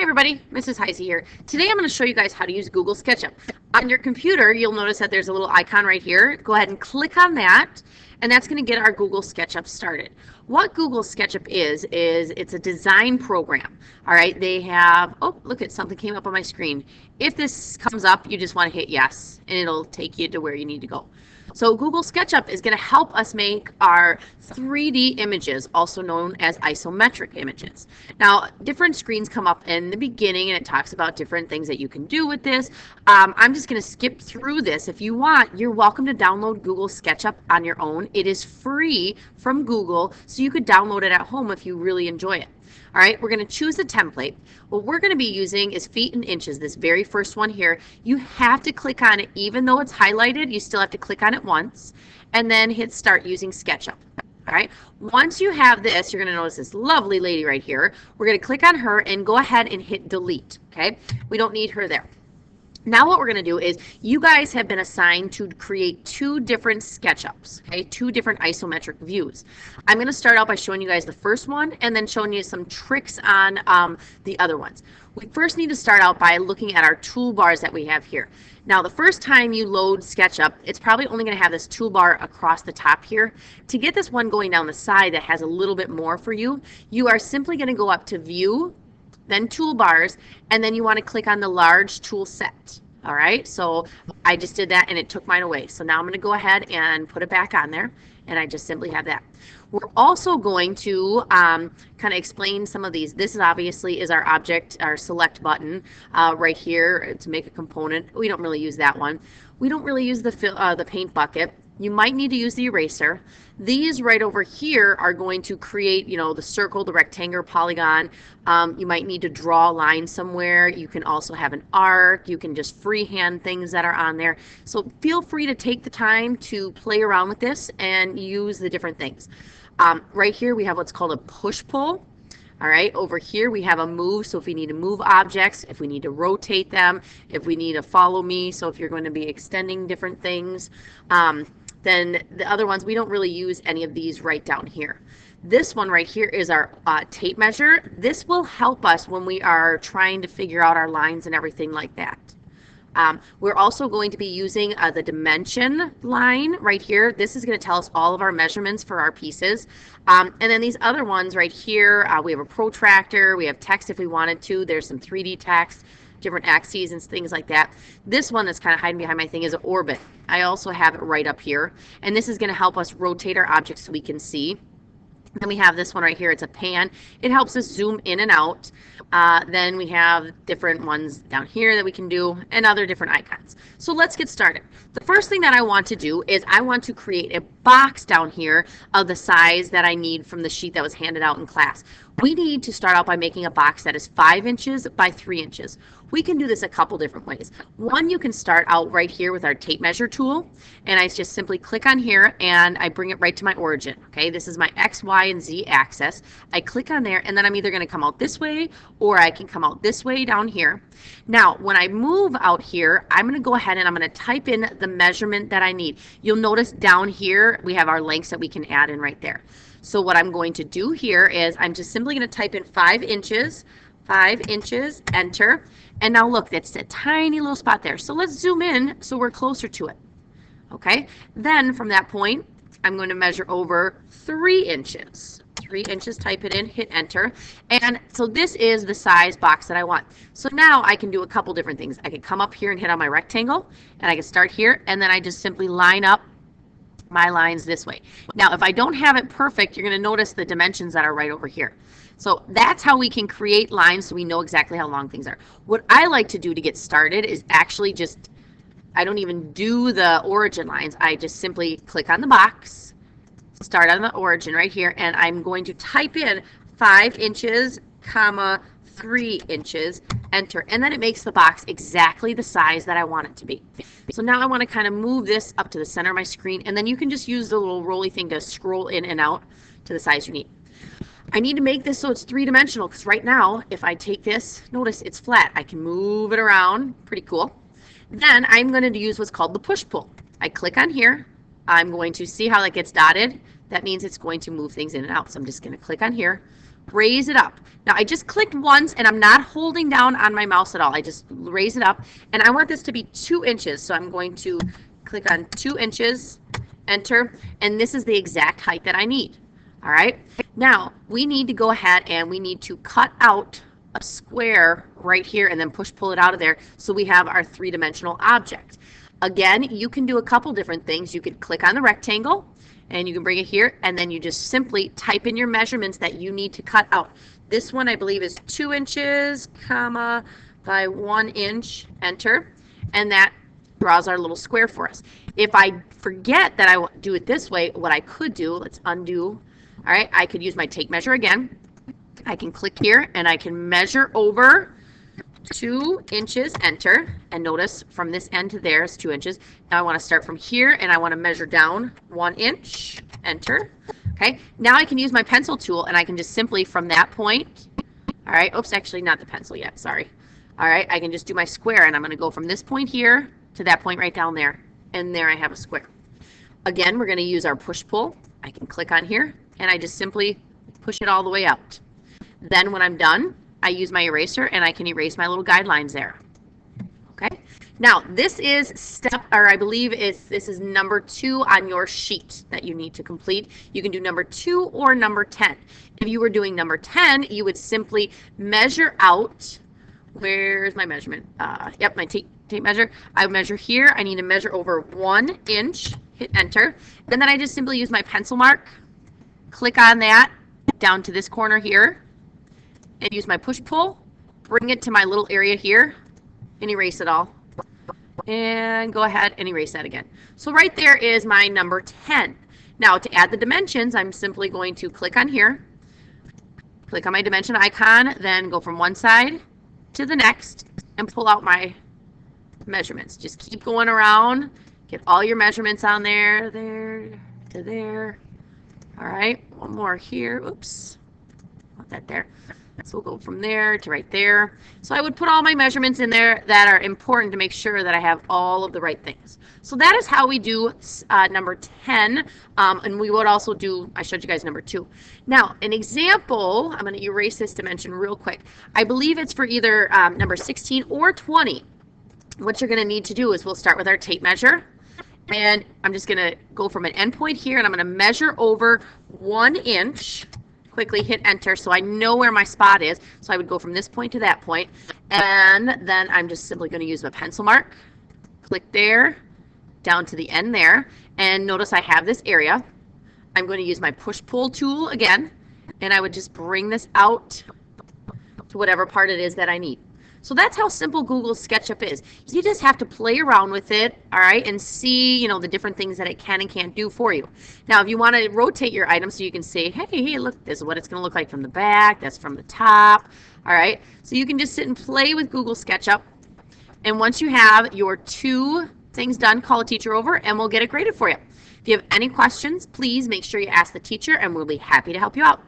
Hi everybody, Mrs. Heisey here. Today I'm going to show you guys how to use Google Sketchup. On your computer, you'll notice that there's a little icon right here. Go ahead and click on that, and that's going to get our Google Sketchup started. What Google Sketchup is it's a design program. All right, they have, oh, look at something came up on my screen. If this comes up, you just want to hit yes, and it'll take you to where you need to go. So Google Sketchup is going to help us make our 3D images, also known as isometric images. Now, different screens come up in the beginning, and it talks about different things that you can do with this. I'm just going to skip through this. If you want, you're welcome to download Google Sketchup on your own. It is free from Google, so you could download it at home if you really enjoy it. All right, we're going to choose the template. What we're going to be using is feet and inches, this very first one here. You have to click on it. Even though it's highlighted, you still have to click on it once and then hit start using SketchUp. All right, once you have this, you're going to notice this lovely lady right here. We're going to click on her and go ahead and hit delete. Okay, we don't need her there. Now what we're going to do is you guys have been assigned to create two different SketchUps, okay, two different isometric views. I'm going to start out by showing you guys the first one and then showing you some tricks on the other ones. We first need to start out by looking at our toolbars that we have here. Now the first time you load SketchUp, it's probably only going to have this toolbar across the top here. To get this one going down the side that has a little bit more for you, you are simply going to go up to View, then Toolbars, and then you want to click on the large tool set. All right, so I just did that and it took mine away. So now I'm going to go ahead and put it back on there, and I just simply have that. We're also going to kind of explain some of these. This is obviously our object, our select button right here to make a component. We don't really use that one. We don't really use the paint bucket. You might need to use the eraser. These right over here are going to create, you know, the circle, the rectangle, polygon. You might need to draw a line somewhere. You can also have an arc. You can just freehand things that are on there. So feel free to take the time to play around with this and use the different things. Right here we have what's called a push-pull. All right, over here we have a move, so if we need to move objects, if we need to rotate them, if we need to follow me, so if you're going to be extending different things, then the other ones, we don't really use any of these right down here. This one right here is our tape measure. This will help us when we are trying to figure out our lines and everything like that. We're also going to be using the dimension line right here. This is going to tell us all of our measurements for our pieces. And then these other ones right here, we have a protractor, we have text if we wanted to. There's some 3D text, different axes and things like that. This one that's kind of hiding behind my thing is an orbit. I also have it right up here. And this is going to help us rotate our objects so we can see. Then we have this one right here. It's a pan. It helps us zoom in and out. Then we have different ones down here that we can do and other different icons. So let's get started. The first thing that I want to do is I want to create a box down here of the size that I need from the sheet that was handed out in class. We need to start out by making a box that is 5 inches by 3 inches. We can do this a couple different ways. One, you can start out right here with our tape measure tool, and I just simply click on here and I bring it right to my origin. Okay, this is my X, Y, and Z axis. I click on there, and then I'm either going to come out this way or I can come out this way down here. Now, when I move out here, I'm going to go ahead and I'm going to type in the measurement that I need. You'll notice down here we have our lengths that we can add in right there. So what I'm going to do here is I'm just simply going to type in 5 inches, enter. And now look, that's a tiny little spot there. So let's zoom in so we're closer to it. Okay, then from that point, I'm going to measure over 3 inches. 3 inches, type it in, hit enter. And so this is the size box that I want. So now I can do a couple different things. I can come up here and hit on my rectangle, and I can start here, and then I just simply line up my lines this way. Now, if I don't have it perfect, you're going to notice the dimensions that are right over here. So that's how we can create lines so we know exactly how long things are. What I like to do to get started is actually just, I don't even do the origin lines. I just simply click on the box, start on the origin right here, and I'm going to type in 5 inches, comma, 3 inches, enter, and then it makes the box exactly the size that I want it to be. So now I want to kind of move this up to the center of my screen, and then you can just use the little rolly thing to scroll in and out to the size you need. I need to make this so it's 3-dimensional, because right now if I take this, notice it's flat. I can move it around, pretty cool. Then I'm going to use what's called the push-pull. I click on here. I'm going to see how that gets dotted. That means it's going to move things in and out. So I'm just going to click on here, raise it up. Now I just clicked once and I'm not holding down on my mouse at all. I just raise it up and I want this to be 2 inches. So I'm going to click on 2 inches, enter, and this is the exact height that I need. All right, now we need to go ahead and we need to cut out a square right here and then pull it out of there so we have our 3-dimensional object. Again, you can do a couple different things. You could click on the rectangle and you can bring it here and then you just simply type in your measurements that you need to cut out. This one I believe is 2 inches, comma, by 1 inch, enter, and that draws our little square for us. If I forget that I do it this way, what I could do, let's undo. All right, I could use my tape measure again. I can click here and I can measure over 2 inches, enter, and notice from this end to there is 2 inches. Now I want to start from here and I want to measure down 1 inch, enter. Okay, now I can use my pencil tool and I can just simply from that point, all right, oops, actually not the pencil yet, sorry. All right, I can just do my square and I'm going to go from this point here to that point right down there, and there I have a square. Again, we're going to use our push-pull. I can click on here and I just simply push it all the way out. Then when I'm done, I use my eraser and I can erase my little guidelines there. Okay. Now this is I believe this is number 2 on your sheet that you need to complete. You can do number 2 or number 10. If you were doing number 10, you would simply measure out. Where's my measurement? Yep, my tape measure. I measure here. I need to measure over 1 inch. Hit enter. And then I just simply use my pencil mark. Click on that down to this corner here. And use my push-pull, bring it to my little area here, and erase it all. And go ahead and erase that again. So right there is my number 10. Now to add the dimensions, I'm simply going to click on here, click on my dimension icon, then go from one side to the next, and pull out my measurements. Just keep going around, get all your measurements on there, there to there. All right, one more here. Oops, want that there. So we'll go from there to right there. So I would put all my measurements in there that are important to make sure that I have all of the right things. So that is how we do number 10. And we would also do, I showed you guys number 2. Now, an example, I'm going to erase this dimension real quick. I believe it's for either number 16 or 20. What you're going to need to do is we'll start with our tape measure. And I'm just going to go from an end point here and I'm going to measure over 1 inch. Quickly hit enter so I know where my spot is. So I would go from this point to that point, and then I'm just simply going to use my pencil mark, click there, down to the end there, and notice I have this area. I'm going to use my push-pull tool again, and I would just bring this out to whatever part it is that I need. So that's how simple Google SketchUp is. You just have to play around with it, all right, and see, you know, the different things that it can and can't do for you. Now, if you want to rotate your item so you can say, hey, look, this is what it's going to look like from the back, that's from the top, all right. So you can just sit and play with Google SketchUp. And once you have your 2 things done, call a teacher over and we'll get it graded for you. If you have any questions, please make sure you ask the teacher and we'll be happy to help you out.